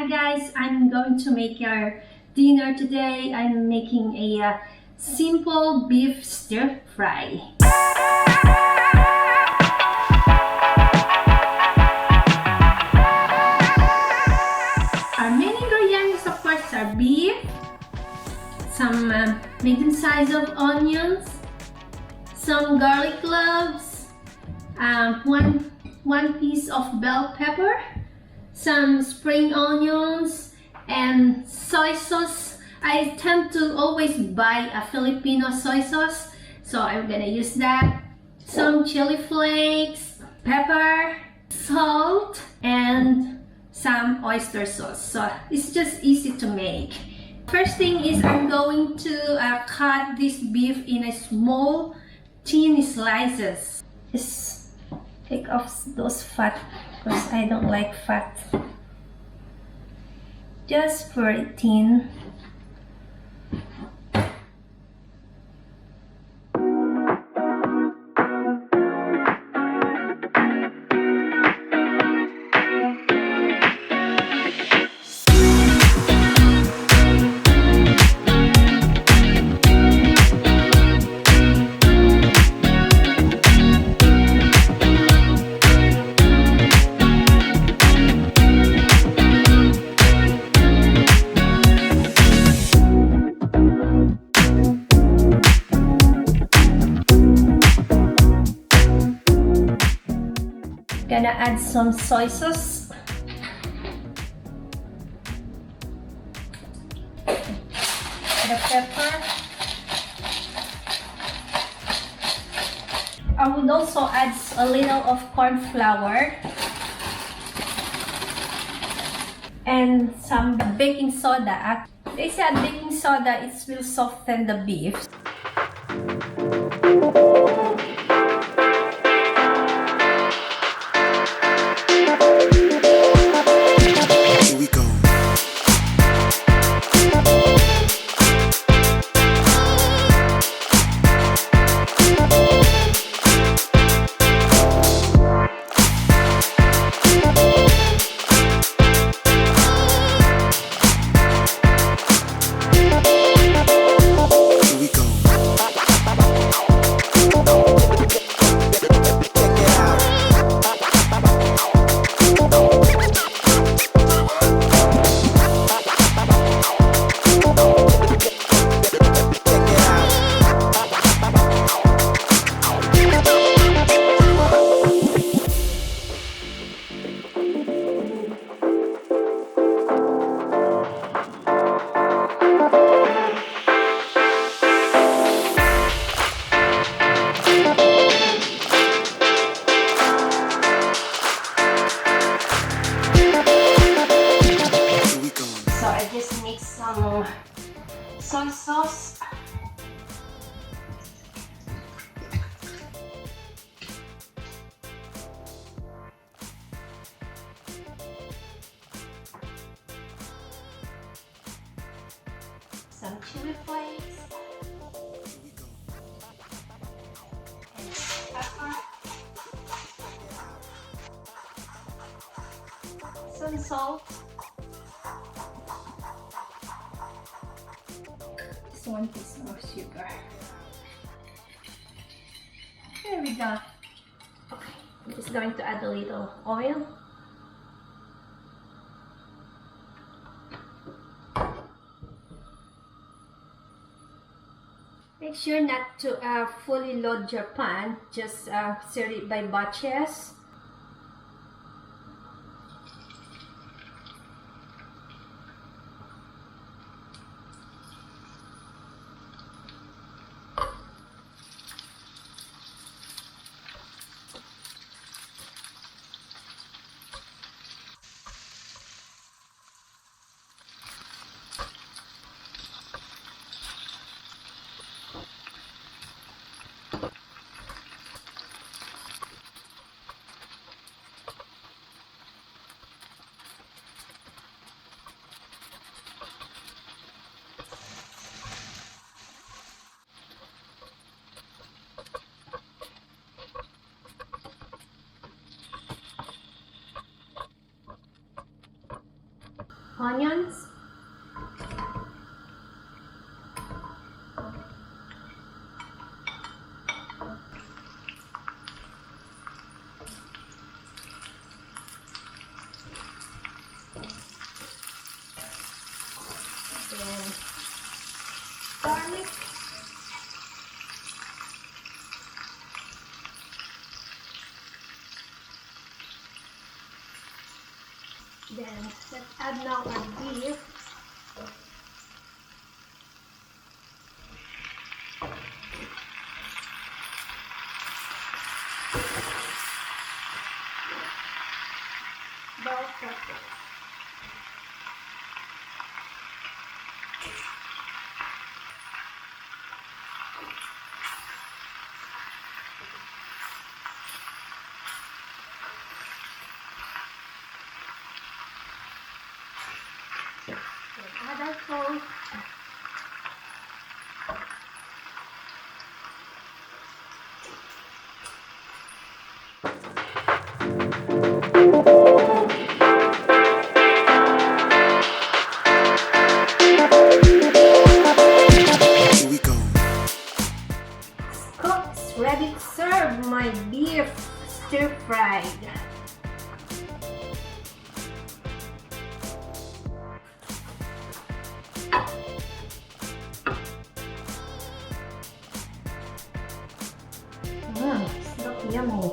Hi guys, I'm going to make our dinner today. I'm making a simple beef stir fry. Our main ingredients of course are beef, some medium size of onions, some garlic cloves, one piece of bell pepper, some spring onions, and soy sauce. I tend to always buy a Filipino soy sauce, so I'm gonna use that. Some chili flakes, pepper, salt, and some oyster sauce. So it's just easy to make. First thing is I'm going to cut this beef in a small, thin slices. Just take off those fat because I don't like fat. Just very thin. Gonna add some soy sauce. The pepper. I would also add a little of corn flour and some baking soda. They said baking soda, it will soften the beef. Some soy sauce, some chili flakes, and pepper, some salt. One piece of sugar. There we go. Okay, I'm just going to add a little oil. Make sure not to fully load your pan, just stir it by batches. onions. Then garlic. Then let's add now our beef. Bell pepper. Add our salt. Here we go. Cooked, ready to serve. My beef stir-fried. It's look yummy.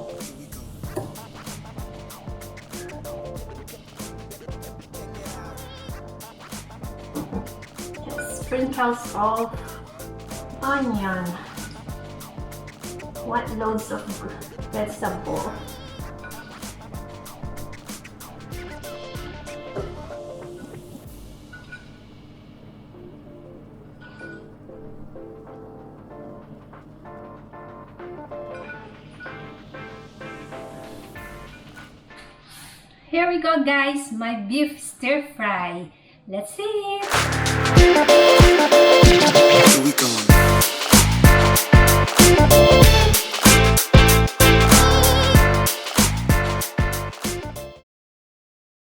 Just sprinkles of onion. What loads of vegetable. Here we go, guys, my beef stir fry. Let's see it. Here we go.